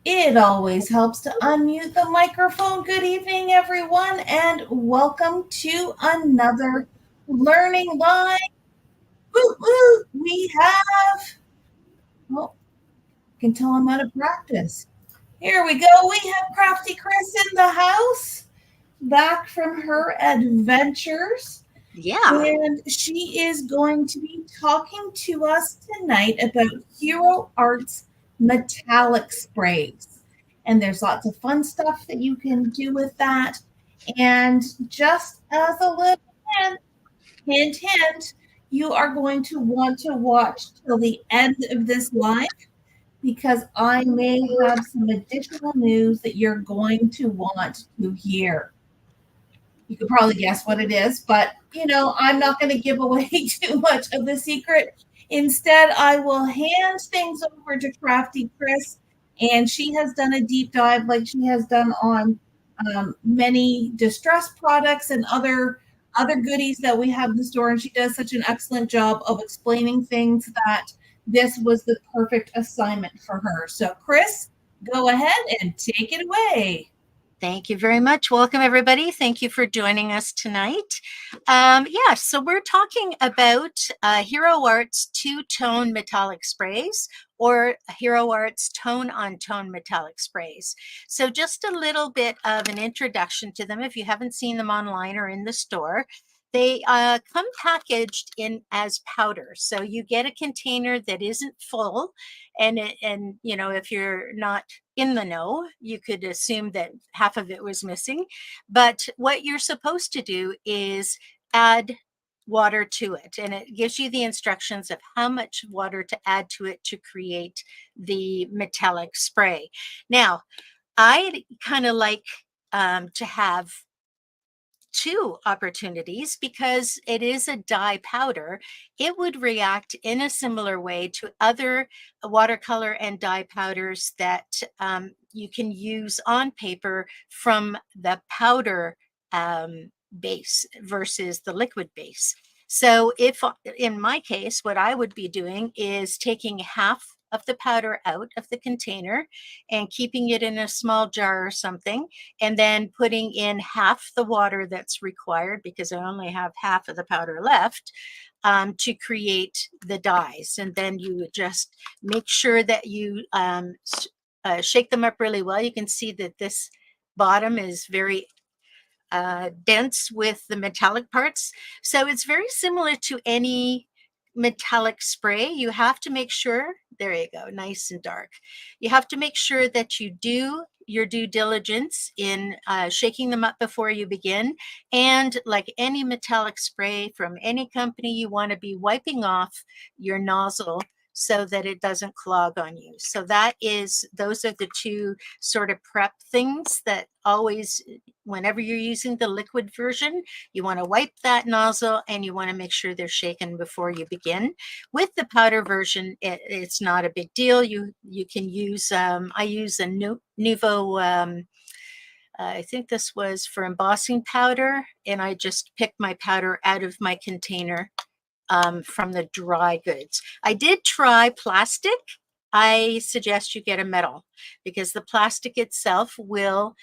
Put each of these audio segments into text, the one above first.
It always helps to unmute the microphone. Good evening, everyone, and welcome to another Learning Live. Woo, woo. We have, well, I can tell I'm out of practice. Here we go. We have Crafty Kris in the house, back from her adventures. Yeah. And she is going to be talking to us tonight about Hero Arts metallic sprays. And there's lots of fun stuff that you can do with that. And just as a little hint, hint, hint, you are going to want to watch till the end of this live because I may have some additional news that you're going to want to hear. You could probably guess what it is, but I'm not going to give away too much of the secret. Instead, I will hand things over to Crafty Kris, and she has done a deep dive like she has done on many distress products and other goodies that we have in the store, and she does such an excellent job of explaining things that this was the perfect assignment for her. So, Kris, go ahead and take it away. Thank you very much. Welcome, everybody. Thank you for joining us tonight. So we're talking about Hero Arts two-tone metallic sprays or Hero Arts tone-on-tone metallic sprays. So just a little bit of an introduction to them if you haven't seen them online or in the store. They come packaged in as powder. So you get a container that isn't full, and if you're not in the know, you could assume that half of it was missing. But what you're supposed to do is add water to it, and it gives you the instructions of how much water to add to it to create the metallic spray. Now, I kind of like to have two opportunities because it is a dye powder. It would react in a similar way to other watercolor and dye powders that you can use on paper from the powder base versus the liquid base. So if in my case, what I would be doing is taking half of the powder out of the container and keeping it in a small jar or something, and then putting in half the water that's required because I only have half of the powder left to create the dyes. And then you would just make sure that you shake them up really well. You can see that this bottom is very dense with the metallic parts. So it's very similar to any metallic spray. You have to make sure, there you go, nice and dark. You have to make sure that you do your due diligence in shaking them up before you begin. And like any metallic spray from any company, you want to be wiping off your nozzle so that it doesn't clog on you. So those are the two sort of prep things that always, whenever you're using the liquid version, you want to wipe that nozzle and you want to make sure they're shaken before you begin. With the powder version, it's not a big deal. You can use, I use a Nuvo, I think this was for embossing powder, and I just picked my powder out of my container from the dry goods. I did try plastic. I suggest you get a metal because the plastic itself will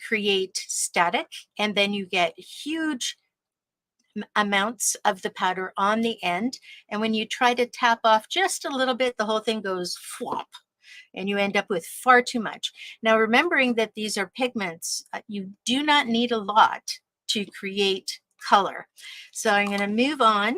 create static, and then you get huge amounts of the powder on the end. And when you try to tap off just a little bit, the whole thing goes flop and you end up with far too much. Now, remembering that these are pigments, you do not need a lot to create color. So I'm going to move on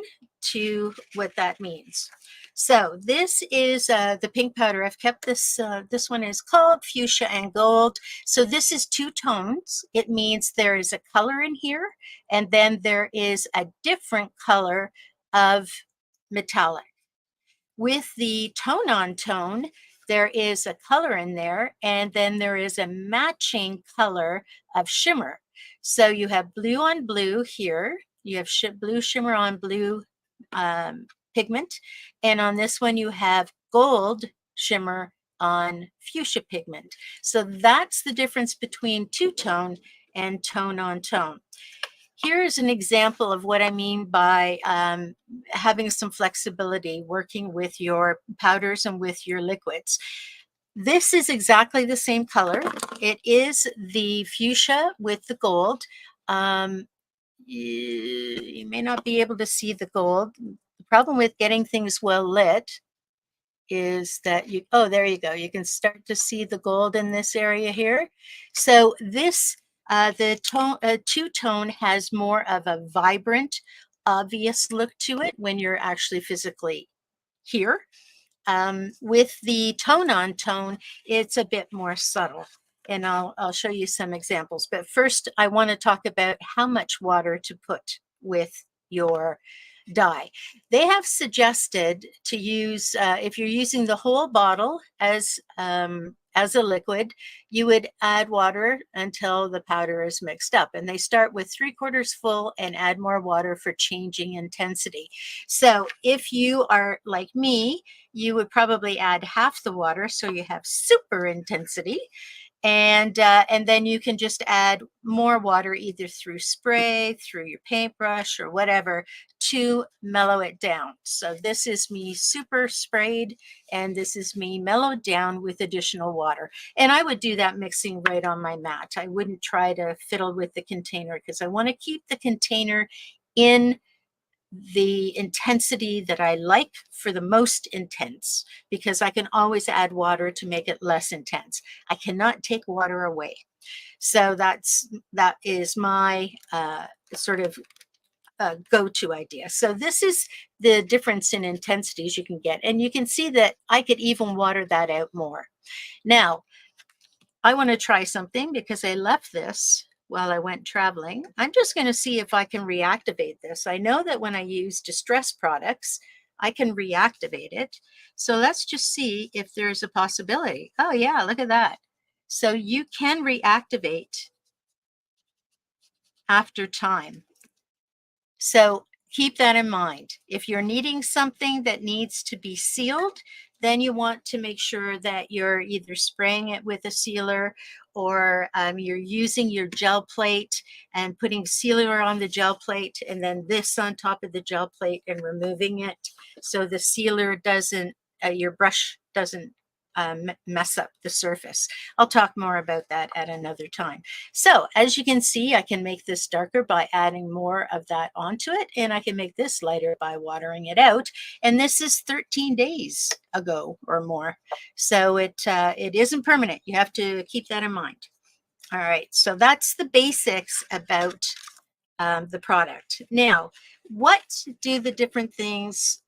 to what that means. So this is the pink powder. I've kept this, this one is called Fuchsia and Gold. So this is two tones. It means there is a color in here, and then there is a different color of metallic. With the tone on tone, there is a color in there, and then there is a matching color of shimmer. So you have blue on blue here. You have blue shimmer on blue pigment. And on this one, you have gold shimmer on fuchsia pigment. So that's the difference between two-tone and tone on tone. Here's an example of what I mean by having some flexibility working with your powders and with your liquids. This is exactly the same color. It is the fuchsia with the gold. You may not be able to see the gold. The problem with getting things well lit is that oh, there you go. You can start to see the gold in this area here. So this, the two-tone has more of a vibrant, obvious look to it when you're actually physically here. With the tone on tone, it's a bit more subtle. And I'll show you some examples. But first, I want to talk about how much water to put with your dye. They have suggested to use, if you're using the whole bottle as a liquid, you would add water until the powder is mixed up. And they start with 3/4 full and add more water for changing intensity. So if you are like me, you would probably add half the water so you have super intensity. And then you can just add more water either through spray, through your paintbrush or whatever to mellow it down. So this is me super sprayed and this is me mellowed down with additional water. And I would do that mixing right on my mat. I wouldn't try to fiddle with the container because I want to keep the container in the intensity that I like for the most intense, because I can always add water to make it less intense. I cannot take water away. So that is my sort of go-to idea. So this is the difference in intensities you can get. And you can see that I could even water that out more. Now, I want to try something because I left this while I went traveling. I'm just going to see if I can reactivate this. I know that when I use distress products, I can reactivate it. So let's just see if there's a possibility. Oh yeah, look at that. So you can reactivate after time. So keep that in mind. If you're needing something that needs to be sealed, then you want to make sure that you're either spraying it with a sealer or you're using your gel plate and putting sealer on the gel plate and then this on top of the gel plate and removing it so the sealer doesn't, your brush doesn't mess up the surface. I'll talk more about that at another time. So as you can see, I can make this darker by adding more of that onto it, and I can make this lighter by watering it out. And this is 13 days ago or more. So it isn't permanent. You have to keep that in mind. All right, so that's the basics about the product. Now, what do the different things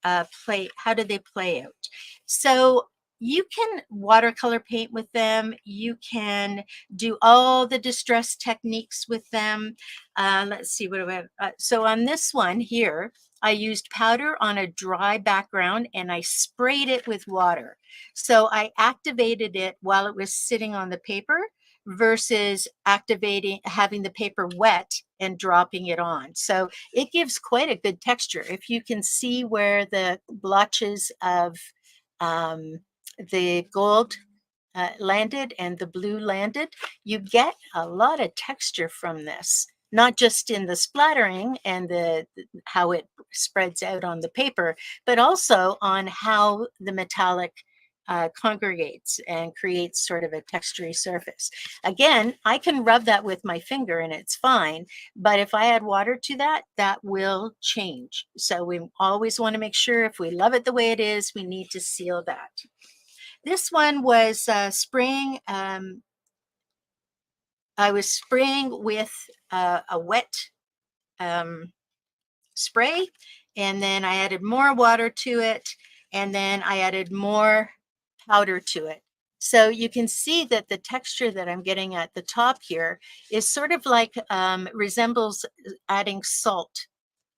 play? How do they play out? So you can watercolor paint with them. You can do all the distress techniques with them. Let's see, what do I have? So on this one here, I used powder on a dry background and I sprayed it with water. So I activated it while it was sitting on the paper versus having the paper wet and dropping it on. So it gives quite a good texture. If you can see where the blotches of the gold landed and the blue landed, you get a lot of texture from this, not just in the splattering and how it spreads out on the paper, but also on how the metallic congregates and creates sort of a textury surface. Again, I can rub that with my finger and it's fine, but if I add water to that, that will change. So we always want to make sure if we love it the way it is, we need to seal that. This one was spraying. I was spraying with a wet spray, and then I added more water to it, and then I added more powder to it. So you can see that the texture that I'm getting at the top here is sort of like resembles adding salt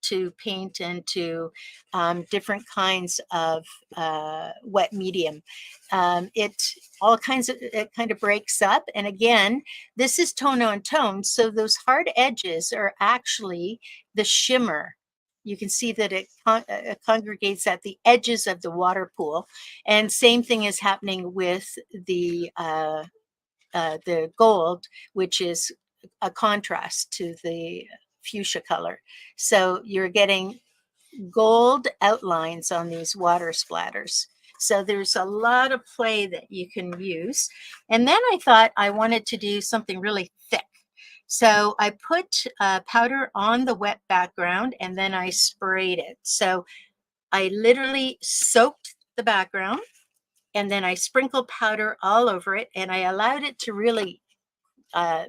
to paint and to different kinds of wet medium. It kind of breaks up. And again, this is tone on tone. So those hard edges are actually the shimmer. You can see that it congregates at the edges of the water pool. And same thing is happening with the gold, which is a contrast to the fuchsia color. So you're getting gold outlines on these water splatters. So there's a lot of play that you can use. And then I thought I wanted to do something really thick. So I put powder on the wet background and then I sprayed it. So I literally soaked the background and then I sprinkled powder all over it and I allowed it to really uh,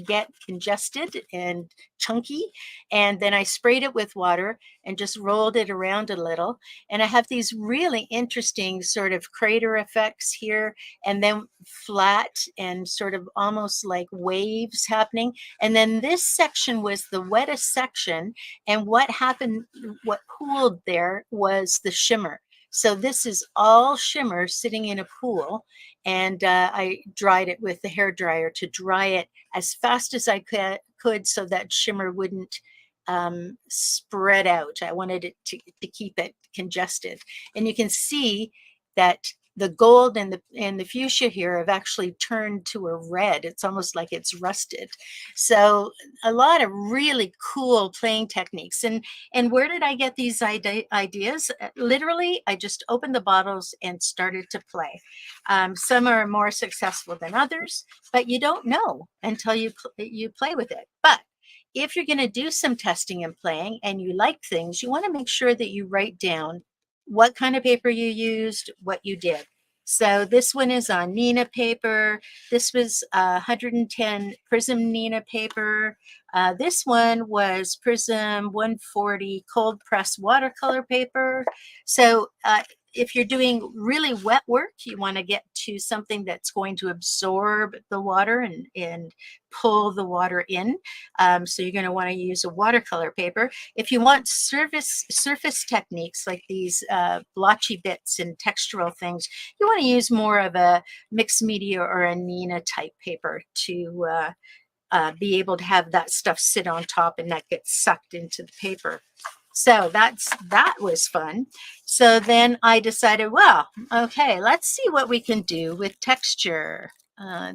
get congested and chunky. And then I sprayed it with water and just rolled it around a little. And I have these really interesting sort of crater effects here, and then flat and sort of almost like waves happening. And then this section was the wettest section. And what happened, what pooled there was the shimmer. So this is all shimmer sitting in a pool. And I dried it with the hair dryer to dry it as fast as I could so that shimmer wouldn't spread out. I wanted it to keep it congested. And you can see that the gold and the fuchsia here have actually turned to a red. It's almost like it's rusted. So a lot of really cool playing techniques. And where did I get these ideas? Literally, I just opened the bottles and started to play. Some are more successful than others, but you don't know until you play with it. But if you're going to do some testing and playing and you like things, you want to make sure that you write down what kind of paper you used, what you did. So this one is on Neenah paper. This was 110 Prism Neenah paper. This one was Prism 140 cold press watercolor paper. So if you're doing really wet work, you want to get to something that's going to absorb the water and pull the in. So you're going to want to use a watercolor paper. If you want surface techniques like these blotchy bits and textural things, you want to use more of a mixed media or a Neenah type paper to be able to have that stuff sit on top and that gets sucked into the paper. So that was fun. So then I decided, well, okay, let's see what we can do with texture.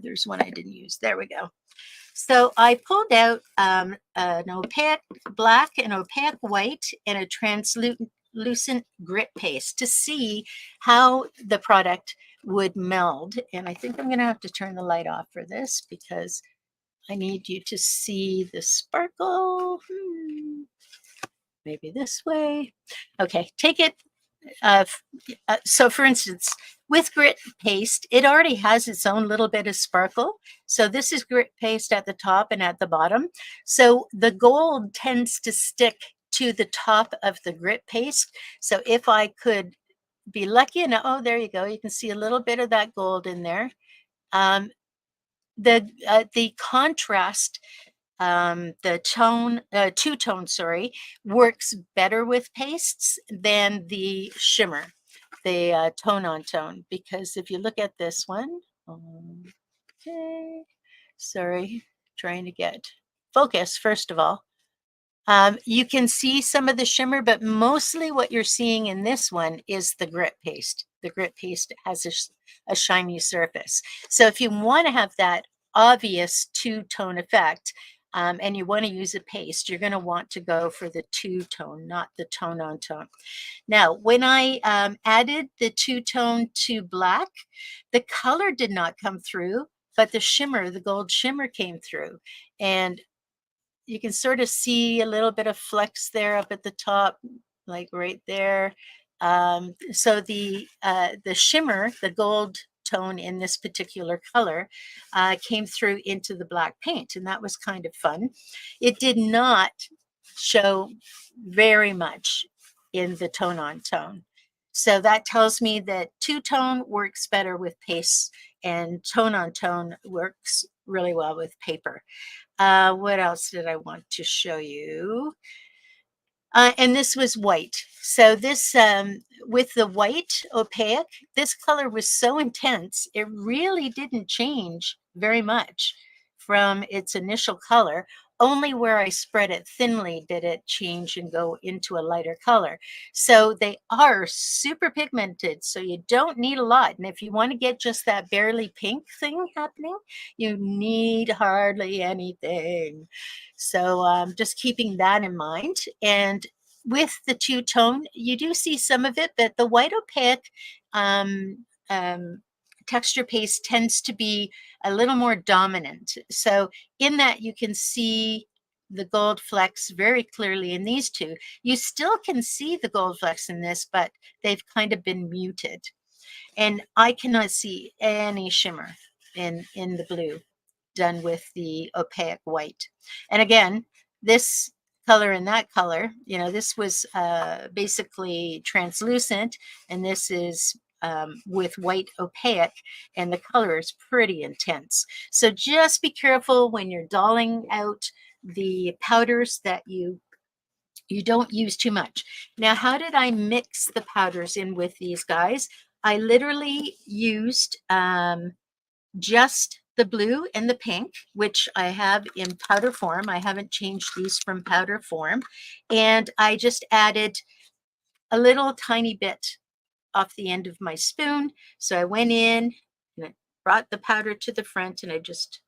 There's one I didn't use. There we go. So I pulled out an opaque black and opaque white and a translucent grit paste to see how the product would meld. And I think I'm going to have to turn the light off for this because I need you to see the sparkle. Maybe this way. Okay, take it. So for instance, with grit paste, it already has its own little bit of sparkle. So this is grit paste at the top and at the bottom. So the gold tends to stick to the top of the grit paste. So if I could be lucky enough, oh, there you go. You can see a little bit of that gold in there. The contrast, the tone, two-tone, sorry, works better with pastes than the shimmer, the tone-on-tone, because if you look at this one, okay, sorry, trying to get focus first of all. You can see some of the shimmer, but mostly what you're seeing in this one is the grit paste. The grit paste has a shiny surface. So if you want to have that obvious two-tone effect, and you want to use a paste, you're going to want to go for the two-tone, not the tone-on-tone. Now, when I added the two-tone to black, the color did not come through, but the shimmer, the gold shimmer came through. And you can sort of see a little bit of flex there up at the top, like right there. So the shimmer, the gold tone in this particular color came through into the black paint, and that was kind of fun. It did not show very much in the tone-on-tone. So that tells me that two-tone works better with paste and tone-on-tone works really well with paper. What else did I want to show you? And this was white. So this, with the white opaque, this color was so intense, it really didn't change very much from its initial color. Only where I spread it thinly did it change and go into a lighter color. So they are super pigmented, so you don't need a lot. And if you want to get just that barely pink thing happening, you need hardly anything. So just keeping that in mind. And with the two-tone, you do see some of it, but the white opaque um, texture paste tends to be a little more dominant. So in that, you can see the gold flecks very clearly in these two. You still can see the gold flecks in this, but they've kind of been muted. And I cannot see any shimmer in the blue done with the opaque white. And again, this color and that color, you know, this was basically translucent, and this is with white opaque, and the color is pretty intense. So just be careful when you're dolling out the powders that you don't use too much. Now, how did I mix the powders in with these guys? I literally used just the blue and the pink, which I have in powder form. I haven't changed these from powder form. And I just added a little tiny bit off the end of my spoon. So I went in and I brought the powder to the front, and I just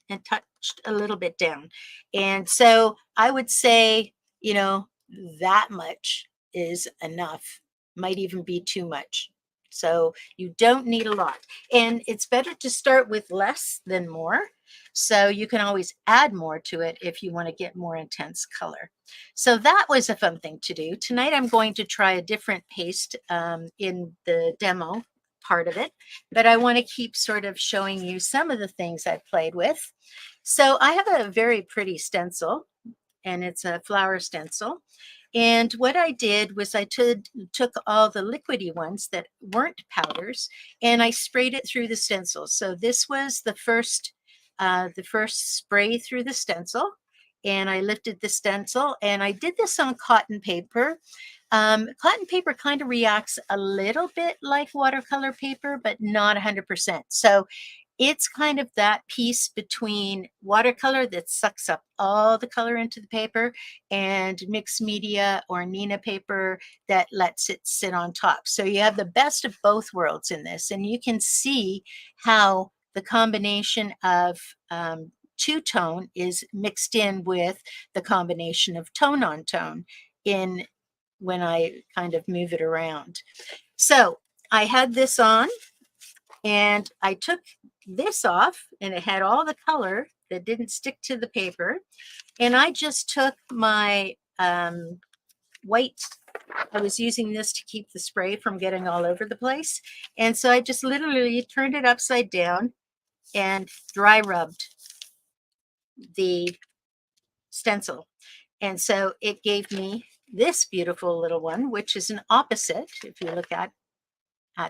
touched a little bit down. And so I would say, you know, that much is enough, might even be too much. So you don't need a lot. And it's better to start with less than more. So you can always add more to it if you want to get more intense color. So that was a fun thing to do. Tonight I'm going to try a different paste in the demo part of it, but I want to keep sort of showing you some of the things I've played with. So I have a very pretty stencil, and it's a flower stencil. And what I did was I took all the liquidy ones that weren't powders, and I sprayed it through the stencil. So this was the first spray through the stencil, and I lifted the stencil, and I did this on cotton paper. Cotton paper kind of reacts a little bit like watercolor paper, but not 100%. So it's kind of that piece between watercolor that sucks up all the color into the paper and mixed media or Nina paper that lets it sit on top. So you have the best of both worlds in this, and you can see how the combination of two-tone is mixed in with the combination of tone on tone in when I kind of move it around. So I had this on, and I took this off, and it had all the color that didn't stick to the paper. And I just took my white, I was using this to keep the spray from getting all over the place. And so I just literally turned it upside down and dry rubbed the stencil. And so it gave me this beautiful little one, which is an opposite. If you look at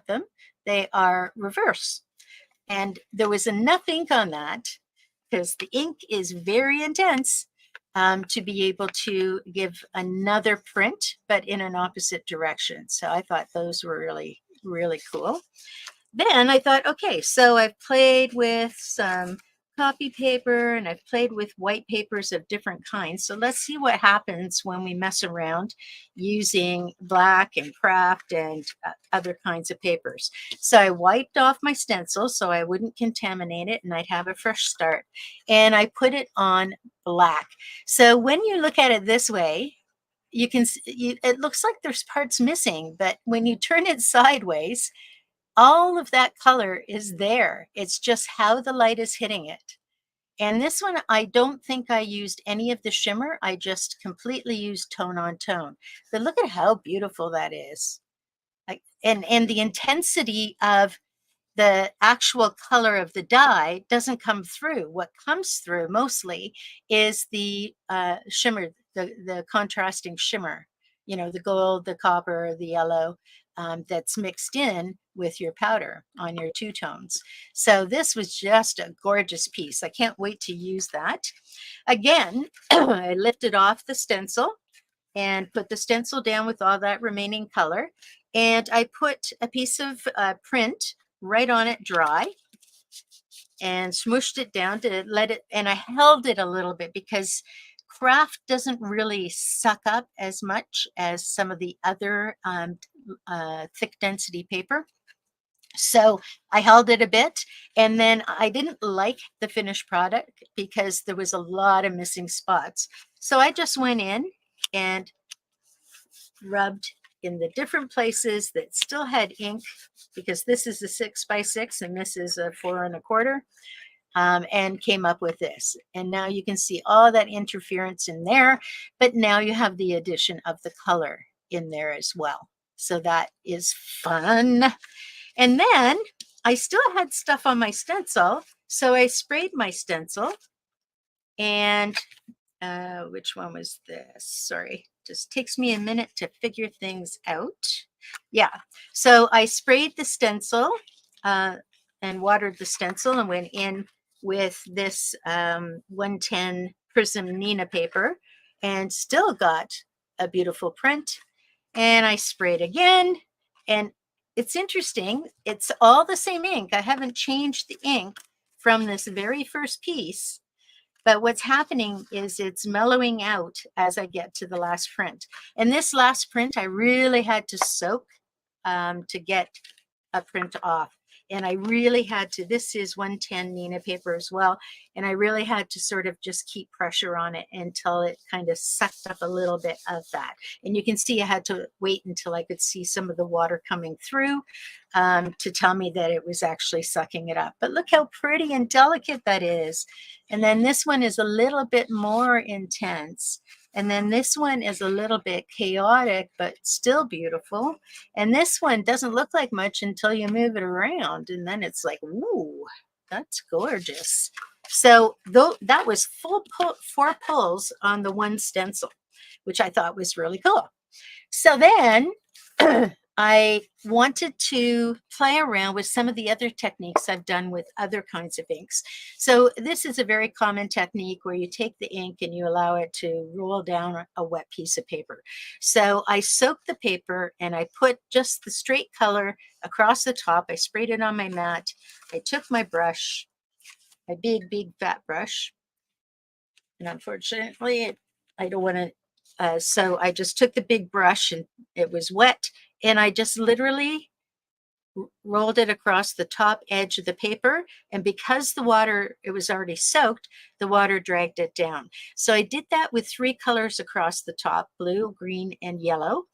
them, they are reverse. And there was enough ink on that, because the ink is very intense, to be able to give another print, but in an opposite direction. So I thought those were really, really cool. Then I thought, okay, so I've played with some copy paper, and I've played with white papers of different kinds. So let's see what happens when we mess around using black and craft and other kinds of papers. So I wiped off my stencil so I wouldn't contaminate it and I'd have a fresh start. And I put it on black. So when you look at it this way, you can see, it looks like there's parts missing, but when you turn it sideways, all of that color is there. It's just how the light is hitting it. And this one, I don't think I used any of the shimmer. I just completely used tone on tone. But look at how beautiful that is. Like, and the intensity of the actual color of the dye doesn't come through. What comes through mostly is the shimmer, the contrasting shimmer, you know, the gold, the copper, the yellow, that's mixed in with your powder on your two tones. So this was just a gorgeous piece. I can't wait to use that. Again, I lifted off the stencil and put the stencil down with all that remaining color. And I put a piece of print right on it dry and smooshed it down to let it, and I held it a little bit because craft doesn't really suck up as much as some of the other thick density paper. So I held it a bit, and then I didn't like the finished product because there was a lot of missing spots. So I just went in and rubbed in the different places that still had ink, because this is a 6x6 and this is a 4 1/4, and came up with this. And now you can see all that interference in there, but now you have the addition of the color in there as well. So that is fun. And then I still had stuff on my stencil, so I sprayed my stencil. And which one was this? Sorry, just takes me a minute to figure things out. Yeah, so I sprayed the stencil and watered the stencil and went in with this 110 Prism Nina paper and still got a beautiful print. And I sprayed again, and it's interesting. It's all the same ink. I haven't changed the ink from this very first piece. But what's happening is it's mellowing out as I get to the last print. And this last print, I really had to soak to get a print off. And I really had to, this is 110 Nina paper as well. And I really had to sort of just keep pressure on it until it kind of sucked up a little bit of that. And you can see I had to wait until I could see some of the water coming through to tell me that it was actually sucking it up. But look how pretty and delicate that is. And then this one is a little bit more intense. And then this one is a little bit chaotic, but still beautiful. And this one doesn't look like much until you move it around. And then it's like, ooh, that's gorgeous. So that was full 4 pulls on the one stencil, which I thought was really cool. So then I wanted to play around with some of the other techniques I've done with other kinds of inks. So this is a very common technique where you take the ink and you allow it to roll down a wet piece of paper. So I soaked the paper and I put just the straight color across the top. I sprayed it on my mat. I took my brush, my big fat brush, and unfortunately I don't want to, so I just took the big brush and it was wet. And I just literally rolled it across the top edge of the paper. And because the water, it was already soaked, the water dragged it down. So I did that with 3 colors across the top, blue, green, and yellow.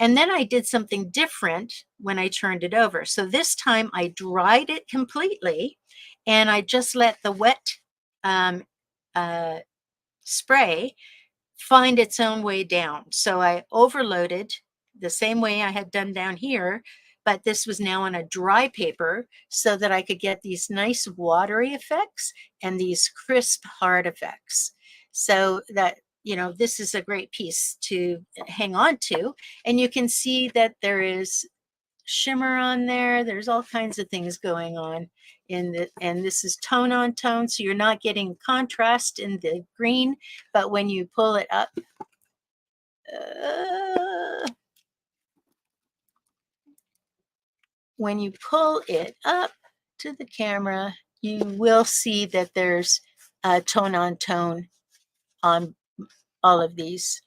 And then I did something different when I turned it over. So this time I dried it completely and I just let the wet spray find its own way down. So I overloaded the same way I had done down here, but this was now on a dry paper so that I could get these nice watery effects and these crisp hard effects. So that, you know, this is a great piece to hang on to. And you can see that there is shimmer on there. There's all kinds of things going on in the, and this is tone on tone. So you're not getting contrast in the green, but when you pull it up, when you pull it up to the camera, you will see that there's tone on tone on all of these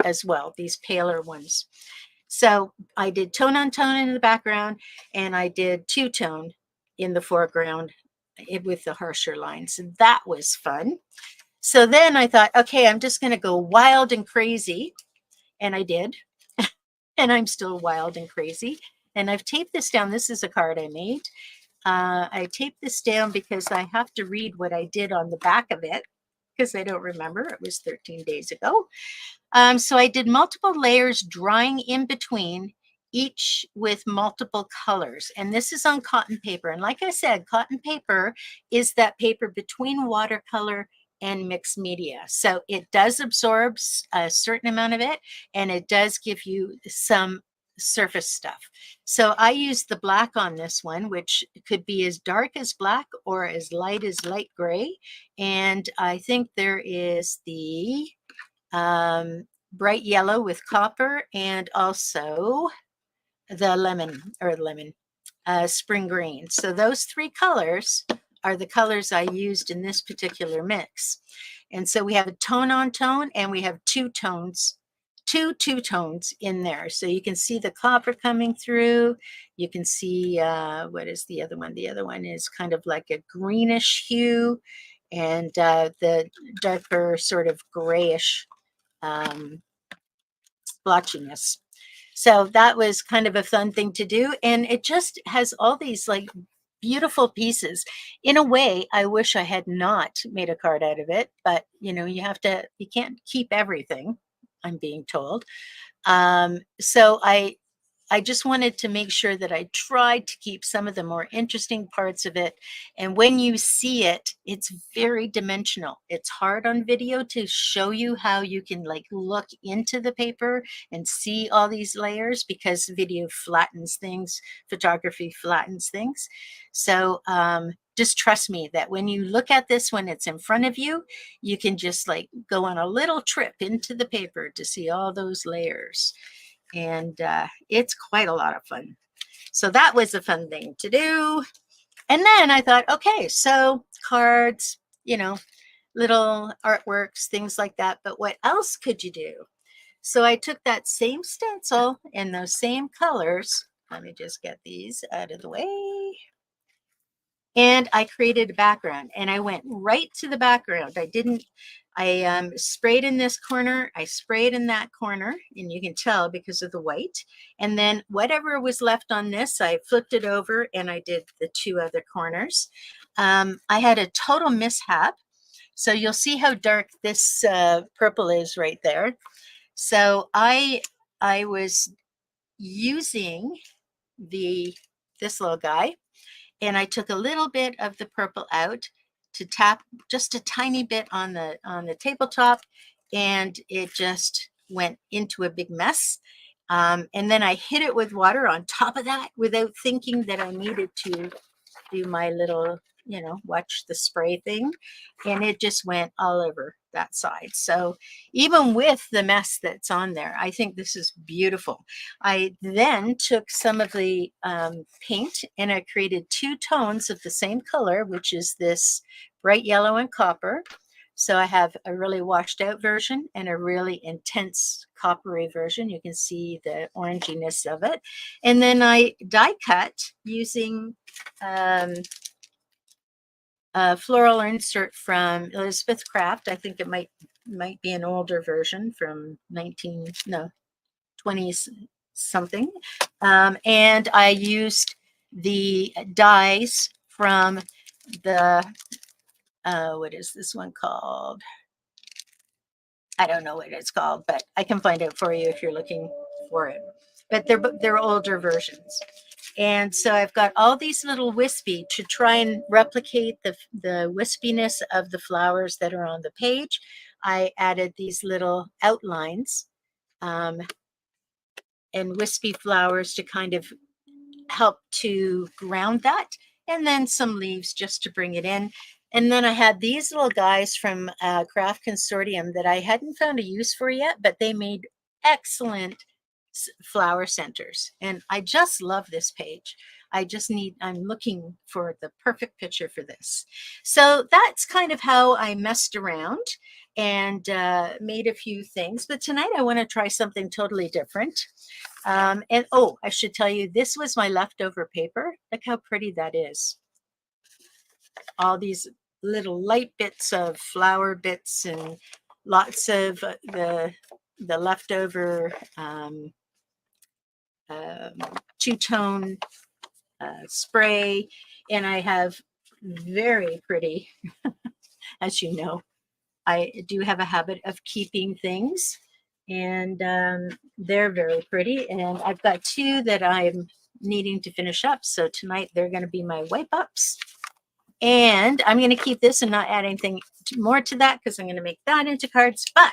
as well, these paler ones. So I did tone on tone in the background and I did two-tone in the foreground with the harsher lines. And that was fun. So then I thought, okay, I'm just going to go wild and crazy. And I did. And I'm still wild and crazy. And I've taped this down. This is a card I made. I taped this down because I have to read what I did on the back of it because I don't remember. It was 13 days ago. So I did multiple layers drying in between, each with multiple colors. And this is on cotton paper. And like I said, cotton paper is that paper between watercolor and mixed media. So it does absorb a certain amount of it, and it does give you some surface stuff. So I used the black on this one, which could be as dark as black or as light gray. And I think there is the bright yellow with copper and also the spring green. So those 3 colors are the colors I used in this particular mix. And so we have a tone on tone and we have 2 tones, two tones in there. So you can see the copper coming through. You can see, what is the other one? The other one is kind of like a greenish hue, and the darker sort of grayish blotchiness. So that was kind of a fun thing to do. And it just has all these like beautiful pieces. In a way, I wish I had not made a card out of it, but you can't keep everything, I'm being told. So I just wanted to make sure that I tried to keep some of the more interesting parts of it. And when you see it, it's very dimensional. It's hard on video to show you how you can like look into the paper and see all these layers because video flattens things, photography flattens things. So just trust me that when you look at this, when it's in front of you, you can just like go on a little trip into the paper to see all those layers. And it's quite a lot of fun. So that was a fun thing to do. And then I thought, okay, so cards, little artworks, things like that. But what else could you do? So I took that same stencil in those same colors. Let me just get these out of the way. And I created a background and I went right to the background. I sprayed in this corner, I sprayed in that corner, and you can tell because of the white. And then whatever was left on this, I flipped it over and I did the two other corners. I had a total mishap. So you'll see how dark this purple is right there. So I was using this little guy, and I took a little bit of the purple out to tap just a tiny bit on the tabletop, and it just went into a big mess. And then I hit it with water on top of that without thinking that I needed to do my little, watch the spray thing. And it just went all over that side. So even with the mess that's on there, I think this is beautiful. I then took some of the paint and I created two tones of the same color, which is this bright yellow and copper. So I have a really washed out version and a really intense coppery version. You can see the oranginess of it. And then I die cut using a floral insert from Elizabeth Craft. I think it might be an older version from 20s something. And I used the dies from the, what is this one called? I don't know what it's called, but I can find it for you if you're looking for it. But they're older versions. And so I've got all these little wispy to try and replicate the wispiness of the flowers that are on the page. I added these little outlines and wispy flowers to kind of help to ground that. And then some leaves just to bring it in. And then I had these little guys from Craft Consortium that I hadn't found a use for yet, but they made excellent flower centers. And I just love this page. I'm looking for the perfect picture for this. So that's kind of how I messed around and made a few things. But tonight I want to try something totally different. And oh, I should tell you, this was my leftover paper. Look how pretty that is. All these little light bits of flower bits and lots of the leftover two-tone spray. And I have very pretty, as you know, I do have a habit of keeping things, and they're very pretty. And I've got two that I'm needing to finish up. So tonight they're going to be my wipe ups. And I'm going to keep this and not add anything more to that because I'm going to make that into cards. But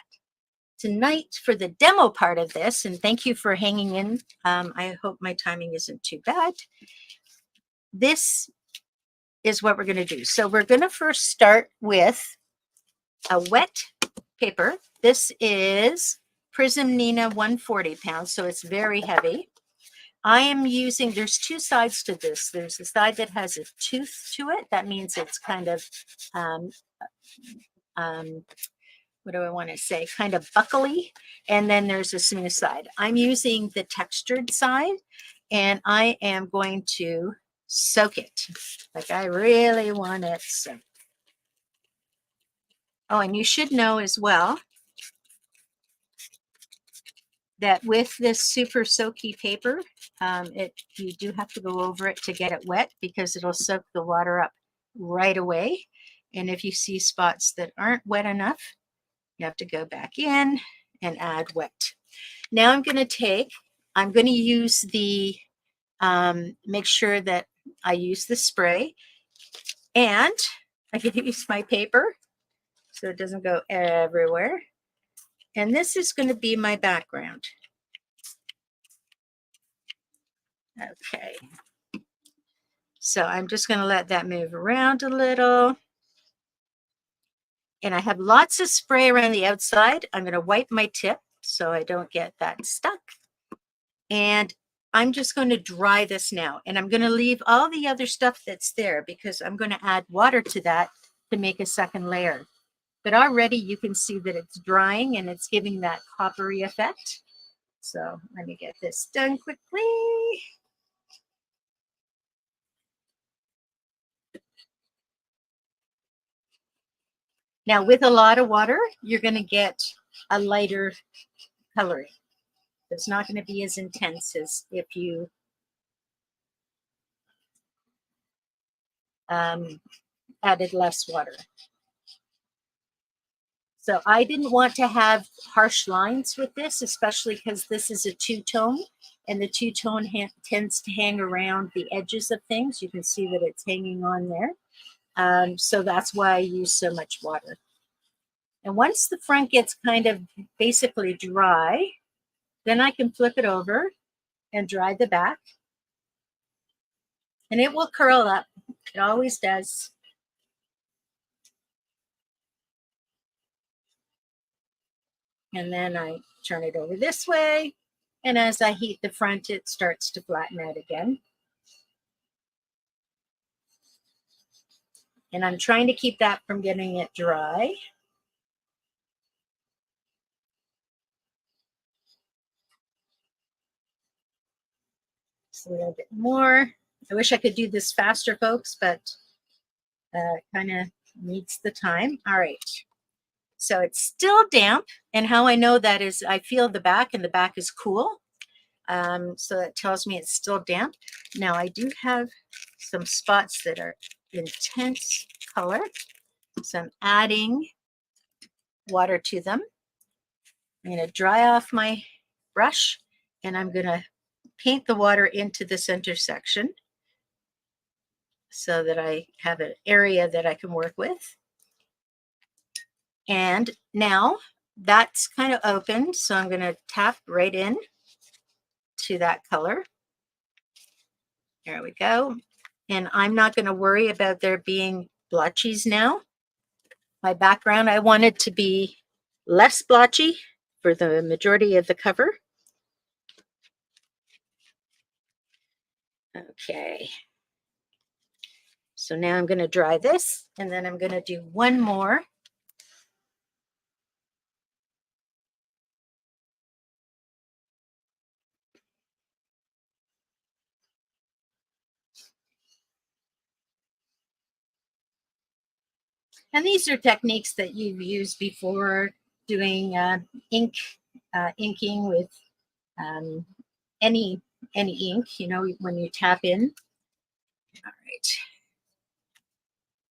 tonight for the demo part of this, and thank you for hanging in. I hope my timing isn't too bad. This is what we're going to do. So we're going to first start with a wet paper. This is Prism Nina 140 pounds, so it's very heavy. I am using, there's two sides to this. There's a side that has a tooth to it. That means it's kind of, what do I want to say? Kind of buckly. And then there's a smooth side. I'm using the textured side, and I am going to soak it. Like I really want it soaked. Oh, and you should know as well that with this super soaky paper, you do have to go over it to get it wet because it'll soak the water up right away. And if you see spots that aren't wet enough, you have to go back in and add wet. Now I'm going to use the, make sure that I use the spray, and I can use my paper so it doesn't go everywhere. And this is going to be my background. Okay. So I'm just going to let that move around a little. And I have lots of spray around the outside. I'm going to wipe my tip so I don't get that stuck. And I'm just going to dry this now. And I'm going to leave all the other stuff that's there because I'm going to add water to that to make a second layer. But already you can see that it's drying and it's giving that coppery effect. So let me get this done quickly. Now with a lot of water, you're going to get a lighter coloring. It's not going to be as intense as if you added less water. So I didn't want to have harsh lines with this, especially because this is a two-tone, and the two-tone tends to hang around the edges of things. You can see that it's hanging on there. So that's why I use so much water. And once the front gets kind of basically dry, then I can flip it over and dry the back. And it will curl up. It always does. And then I turn it over this way. And as I heat the front, it starts to flatten out again. And I'm trying to keep that from getting it dry. Just a little bit more. I wish I could do this faster, folks, but it kind of needs the time. All right. So it's still damp. And how I know that is I feel the back, and the back is cool. So that tells me it's still damp. Now I do have some spots that are intense color. So I'm adding water to them. I'm going to dry off my brush, and I'm going to paint the water into this intersection so that I have an area that I can work with. And now that's kind of open, so I'm going to tap right in to that color. There we go. And I'm not going to worry about there being blotches now. My background, I want it to be less blotchy for the majority of the cover. Okay. So now I'm going to dry this, and then I'm going to do one more. And these are techniques that you've used before, doing inking with any ink, you know, when you tap in. All right.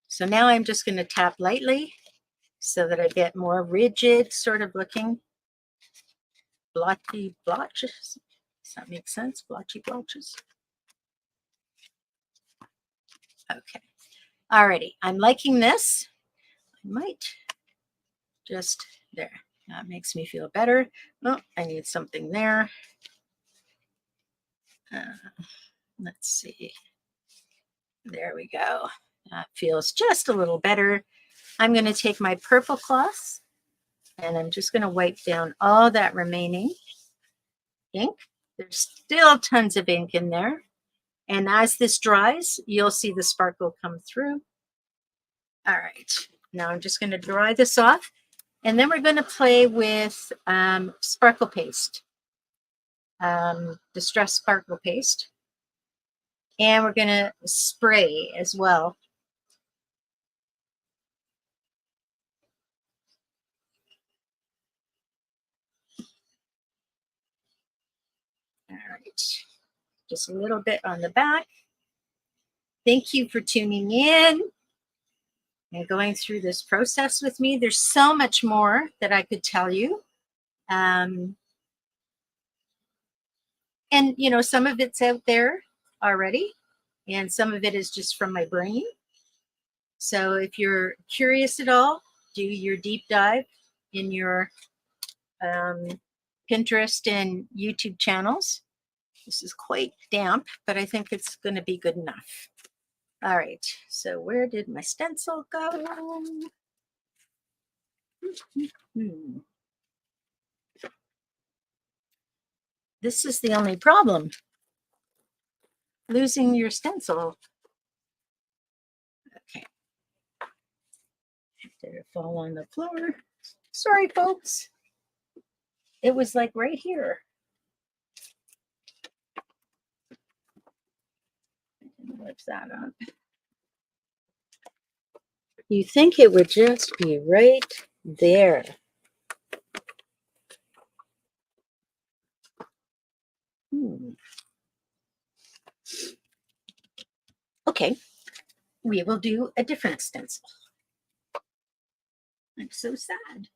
So now I'm just going to tap lightly so that I get more rigid sort of looking blotchy blotches. Does that make sense? Blotchy blotches. Okay. Alrighty. I'm liking this. I might just there. That makes me feel better. Oh, I need something there. Let's see. There we go. That feels just a little better. I'm going to take my purple cloth, and I'm just going to wipe down all that remaining ink. There's still tons of ink in there. And as this dries, you'll see the sparkle come through. All right. Now I'm just going to dry this off. And then we're going to play with sparkle paste, distress sparkle paste. And we're going to spray as well. right, just a little bit on the back. Thank you for tuning in and going through this process with me. There's so much more that I could tell you. And, you know, some of it's out there already, and some of it is just from my brain. So if you're curious at all, do your deep dive in your Pinterest and YouTube channels. This is quite damp, but I think it's going to be good enough. All right, so where did my stencil go? This is the only problem. Losing your stencil. Okay. Did it fall on the floor? Sorry, folks. It was like right here. Lift that up. You think it would just be right there. Okay, we will do a different stencil. I'm so sad.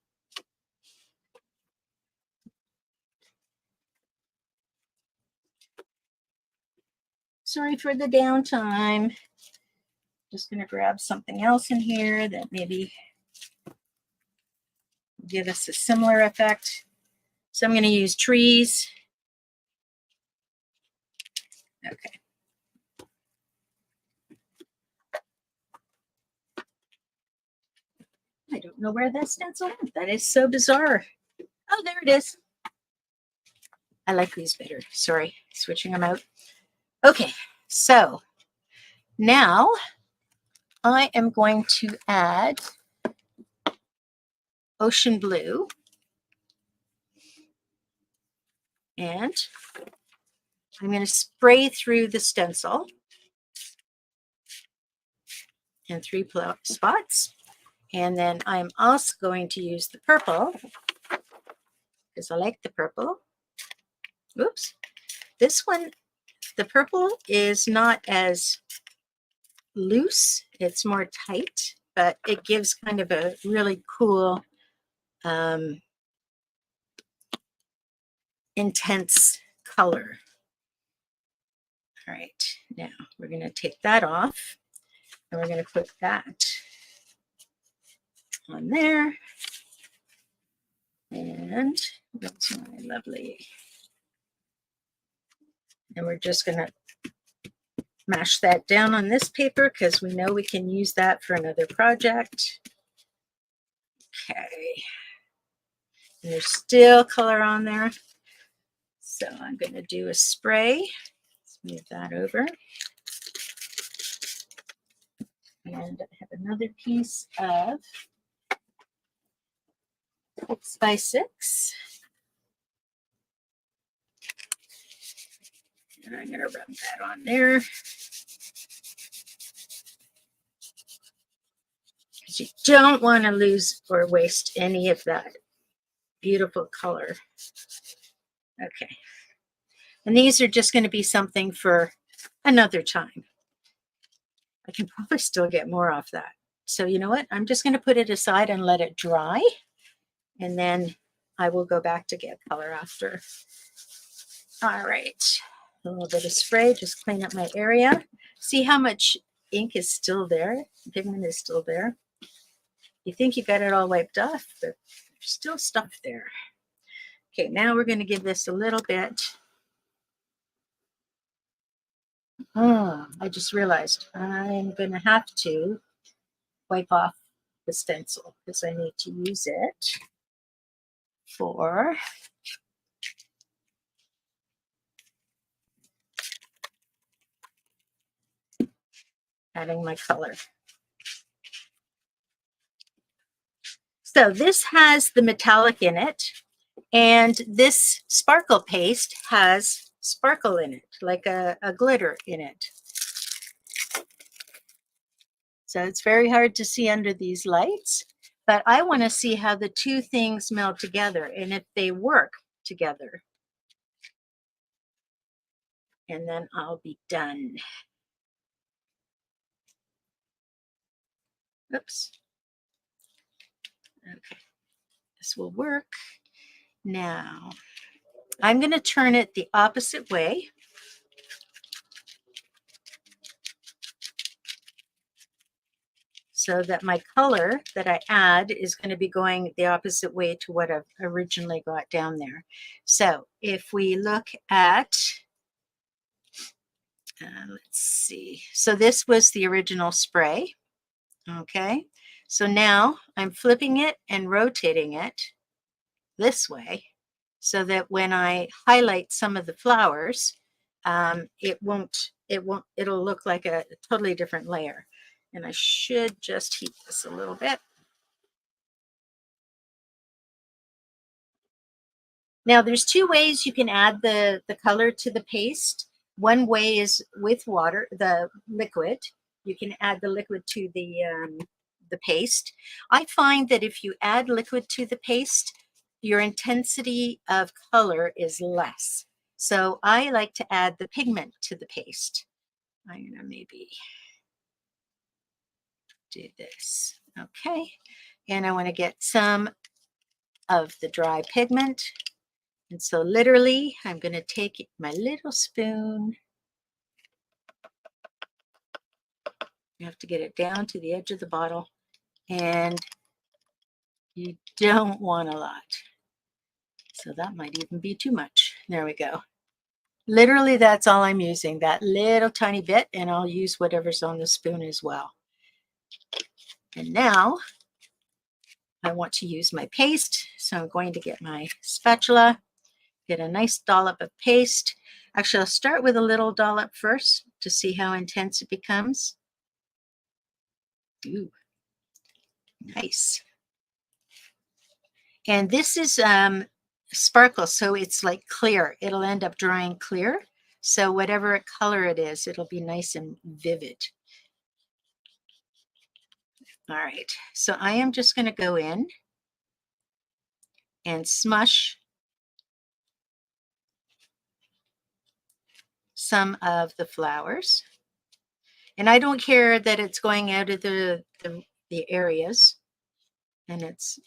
Sorry for the downtime. Just going to grab something else in here that maybe give us a similar effect. So I'm going to use trees. Okay. I don't know where that stencil went. That is so bizarre. Oh, there it is. I like these better. Sorry, switching them out. Okay, so now I am going to add ocean blue. And I'm going to spray through the stencil in 3 spots. And then I'm also going to use the purple because I like the purple. Oops. This one, the purple is not as loose. It's more tight, but it gives kind of a really cool, intense color. All right, now we're going to take that off and we're going to put that on there. And that's my lovely. And we're just going to mash that down on this paper because we know we can use that for another project. Okay. And there's still color on there. So I'm going to do a spray. Let's move that over. And I have another piece of 6x6. And I'm going to rub that on there. Because you don't want to lose or waste any of that beautiful color. Okay. And these are just going to be something for another time. I can probably still get more off that. So you know what? I'm just going to put it aside and let it dry. And then I will go back to get color after. All right. A little bit of spray, just clean up my area. See how much ink is still there? Pigment is still there. You think you got it all wiped off, but there's still stuff there. Okay, now we're going to give this a little bit. Oh, I just realized I'm going to have to wipe off the stencil because I need to use it for adding my color. So this has the metallic in it, and this sparkle paste has sparkle in it, like a glitter in it. So it's very hard to see under these lights, but I want to see how the two things meld together and if they work together. and then I'll be done. Oops. Okay, this will work. Now, I'm going to turn it the opposite way. So that my color that I add is going to be going the opposite way to what I've originally got down there. So if we look at, let's see. So this was the original spray. Okay. So now I'm flipping it and rotating it this way so that when I highlight some of the flowers, it'll look like a totally different layer. And I should just heat this a little bit. Now there's two ways you can add the color to the paste. One way is with water, the liquid. You can add the liquid to the paste. I find that if you add liquid to the paste, your intensity of color is less. So I like to add the pigment to the paste. I'm gonna maybe do this. Okay. And I want to get some of the dry pigment. And so literally, I'm going to take my little spoon. You have to get it down to the edge of the bottle. And you don't want a lot. So that might even be too much. There we go. Literally, that's all I'm using, that little tiny bit. And I'll use whatever's on the spoon as well. And now I want to use my paste. So I'm going to get my spatula. Get a nice dollop of paste. Actually, I'll start with a little dollop first to see how intense it becomes. Ooh, nice. And this is sparkle, so it's like clear. It'll end up drying clear. So whatever color it is, it'll be nice and vivid. All right, so I am just going to go in and smush some of the flowers. And I don't care that it's going out of the areas and it's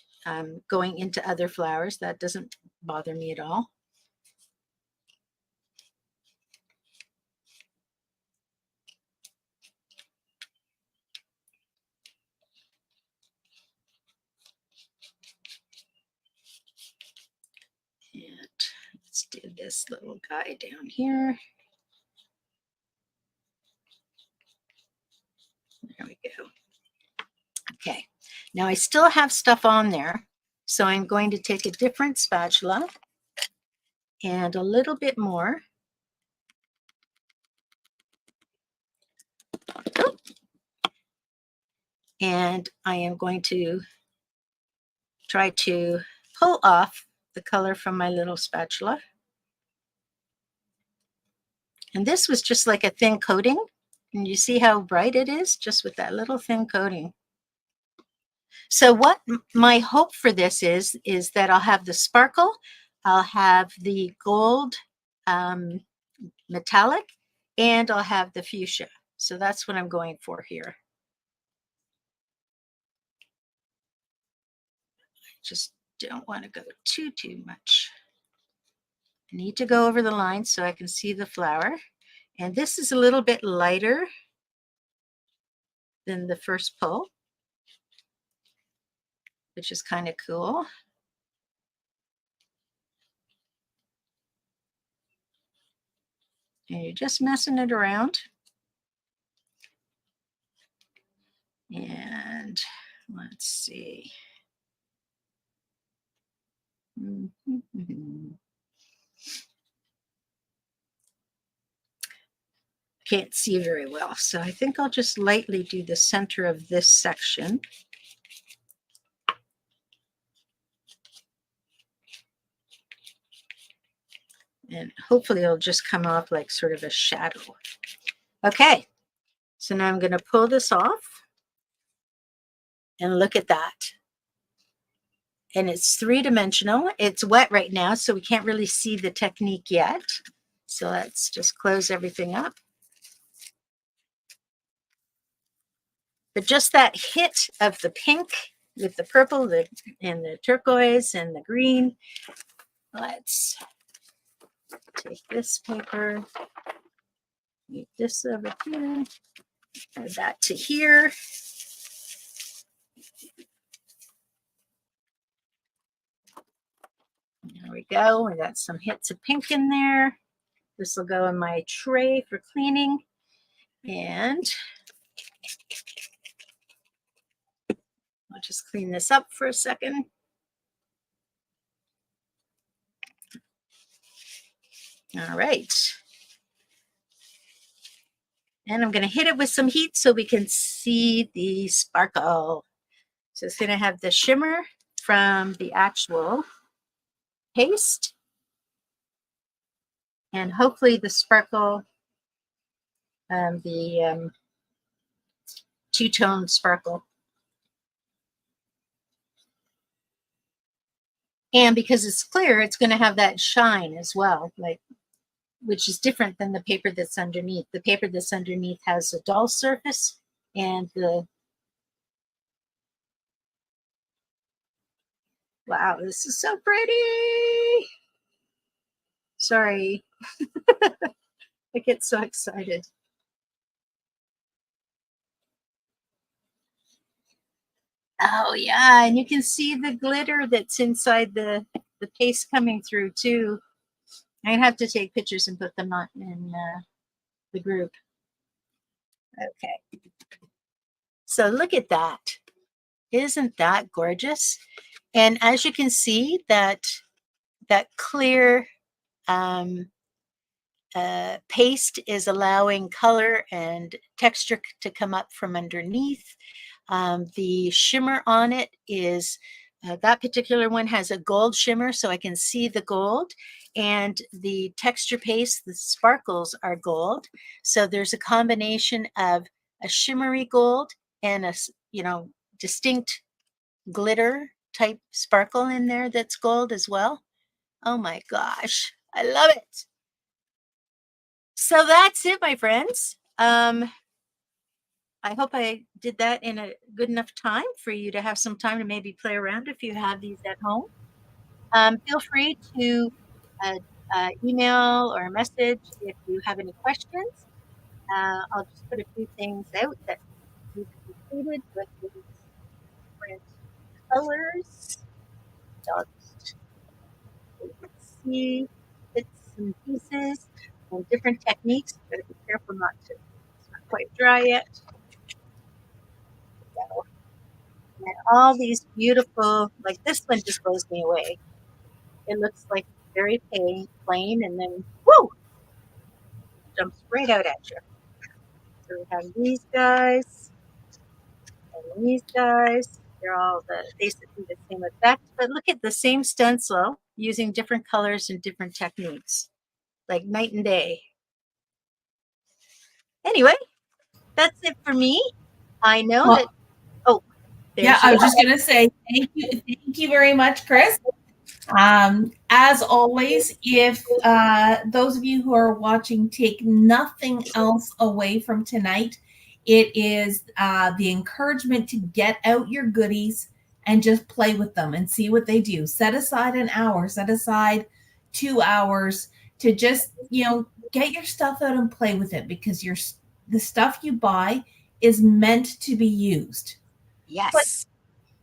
going into other flowers. That doesn't bother me at all. And let's do this little guy down here. There we go. Okay, now I still have stuff on there, so I'm going to take a different spatula and a little bit more. And I am going to try to pull off the color from my little spatula. And this was just like a thin coating. And you see how bright it is just with that little thin coating. So what my hope for this is that I'll have the sparkle, I'll have the gold metallic, and I'll have the fuchsia. So that's what I'm going for here. I just don't want to go too much. I need to go over the line so I can see the flower. And this is a little bit lighter than the first pull, which is kind of cool. And you're just messing it around. And let's see. Can't see very well, so I think I'll just lightly do the center of this section. And hopefully it'll just come off like sort of a shadow. Okay, so now I'm going to pull this off. And look at that. And it's three-dimensional. It's wet right now, so we can't really see the technique yet. So let's just close everything up. But just that hit of the pink with the purple and the turquoise and the green. Let's take this paper, move this over here, add that to here. There we go. We got some hits of pink in there. This will go in my tray for cleaning. And I'll just clean this up for a second. All right. And I'm going to hit it with some heat so we can see the sparkle. So it's going to have the shimmer from the actual paste and hopefully the sparkle, the two-tone sparkle. And because it's clear, it's going to have that shine as well, like, which is different than the paper that's underneath. The paper that's underneath has a dull surface and wow, this is so pretty. Sorry. I get so excited. Oh yeah, and you can see the glitter that's inside the paste coming through too. I have to take pictures and put them on in the group. Okay. So look at that. Isn't that gorgeous? And as you can see, that clear paste is allowing color and texture to come up from underneath. The shimmer on it is, that particular one has a gold shimmer, so I can see the gold. And the texture paste, the sparkles are gold. So there's a combination of a shimmery gold and a, distinct glitter type sparkle in there that's gold as well. Oh my gosh, I love it. So that's it, my friends. I hope I did that in a good enough time for you to have some time to maybe play around if you have these at home. Feel free to email or message if you have any questions. I'll just put a few things out that we've completed with these different colors. So I'll just see bits and pieces and different techniques. Got to be careful not to, it's not quite dry yet. So, and all these beautiful, like this one just blows me away. It looks like very plain, and then whoo, jumps right out at you. So we have these guys and these guys. They're all basically the same effect, but look at the same stencil using different colors and different techniques, like night and day. Anyway, that's it for me. I know that. Oh, yeah, I was just going to say thank you very much, Kris. As always, if those of you who are watching take nothing else away from tonight, it is the encouragement to get out your goodies and just play with them and see what they do. Set aside an hour, set aside 2 hours to just, get your stuff out and play with it, because the stuff you buy is meant to be used. Yes. But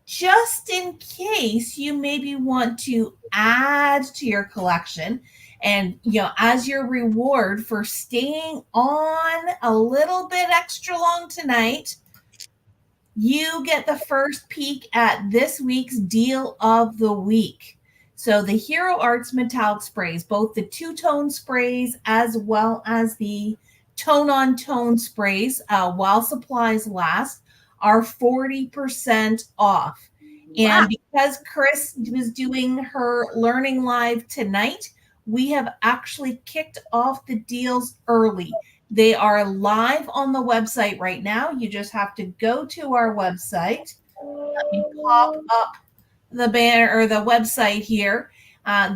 just in case you maybe want to add to your collection, and as your reward for staying on a little bit extra long tonight, you get the first peek at this week's deal of the week. So the Hero Arts metallic sprays, both the two-tone sprays as well as the tone-on-tone sprays, while supplies last, are 40% off. Wow. And because Kris was doing her learning live tonight, we have actually kicked off the deals early. They are live on the website right now. You just have to go to our website. Let me pop up the banner or the website here.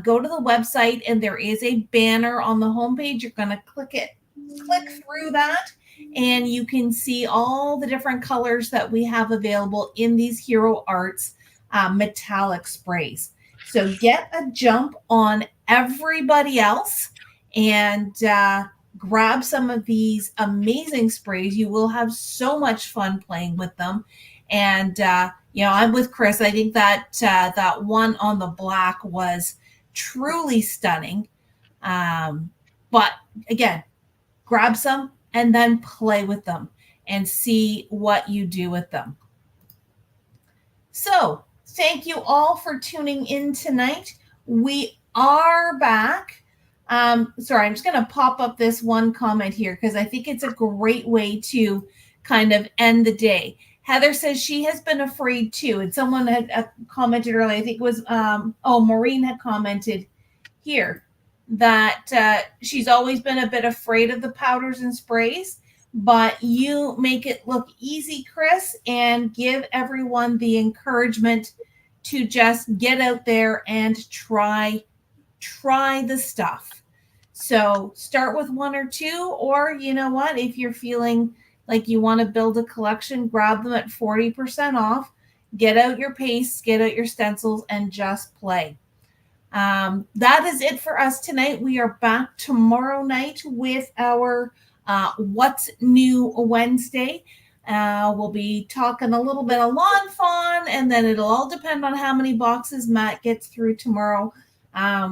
go to the website, and there is a banner on the homepage. You're going to click through that, and you can see all the different colors that we have available in these Hero Arts metallic sprays. So get a jump on everybody else and grab some of these amazing sprays. You will have so much fun playing with them. And I'm with Kris. I think that that one on the black was truly stunning. But again, grab some and then play with them and see what you do with them. So thank you all for tuning in tonight. We are back. Sorry, I'm just going to pop up this one comment here because I think it's a great way to kind of end the day. Heather says she has been afraid too. And someone had commented earlier, I think it was, Maureen had commented here that she's always been a bit afraid of the powders and sprays, but you make it look easy, Kris, and give everyone the encouragement to just get out there and try the stuff. So start with one or two, or you know what, if you're feeling like you want to build a collection, grab them at 40% off, get out your pastes, get out your stencils, and just play. That is it for us tonight. We are back tomorrow night with our What's New Wednesday. We'll be talking a little bit of lawn fawn, and then it'll all depend on how many boxes Matt gets through tomorrow.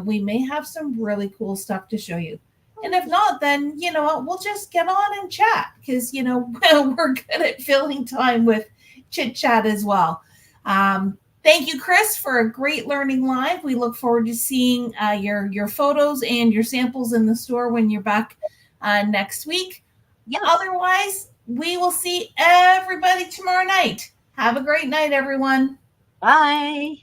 We may have some really cool stuff to show you. And if not, then, you know what, we'll just get on and chat because, we're good at filling time with chit chat as well. Thank you, Kris, for a great learning live. We look forward to seeing your photos and your samples in the store when you're back next week. Yes. Otherwise, we will see everybody tomorrow night. Have a great night, everyone. Bye.